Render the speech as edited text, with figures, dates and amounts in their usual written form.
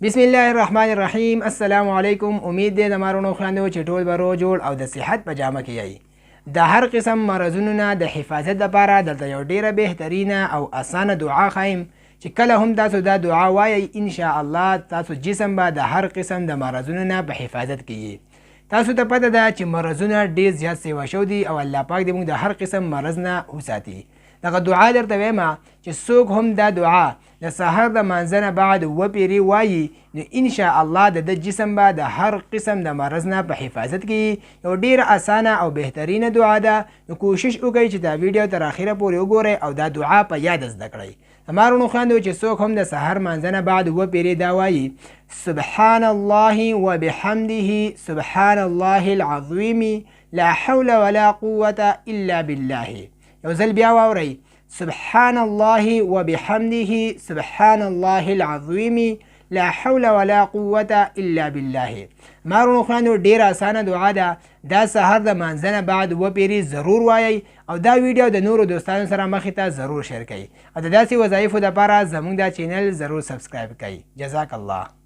بسم الله الرحمن الرحیم. السلام علیکم. امید دی د مارونو خویندو چې ټول به روغ جوړ او د صحت په جامه کې یئ. د هر قسم مرضونو نه د حفاظت لپاره دلته یو ډیره بهترینه او اسانه دعا ښیم چې کله هم تاسو دا دعا وایئ ان شاء الله تاسو جسم به د هر قسم د مرضونو نه په حفاظت کې یي. تاسو ته پته ده چې مرضونه ډیر زیات سیوا شو دي او الله پاک دې موږ د هر قسم مرض نه وساتي. دغه دعا درته وایم چې څوک هم دا دعا د سحر د مانځه نه بعد وپیري وایي نو ان شاء الله د جسم به د هر قسم د مرض نه په حفاظت کې یو ډیره اسانه او بهترینه دعا ده. نو کوشش وکړئ چې دا ویډیو تر اخره پورې وګورئ او دا دعا په یاد زده کړئ. مارونو خویندو چې څوک هم د سحر مانځه نه بعد وپیري دا وایي سبحان الله وبحمده سبحان الله العظیم لا حول ولا قوة الا بالله. یو ځل بیا واورئ سبحان الله وبحمده سبحان الله العظیم لا حول ولا قوة الا بالله. مارونو خویندو ډیره اسانه دعا ده. دا سحر د مانځه نه بعد وپیري ضرور وایئ او دا ویډیو د نورو دوستانو سره مخې ته ضرور شیر کړئ او د داسې وظایفو دپاره زموږ دا چینل ضرور سبسکرایب کړئ. جزاک الله.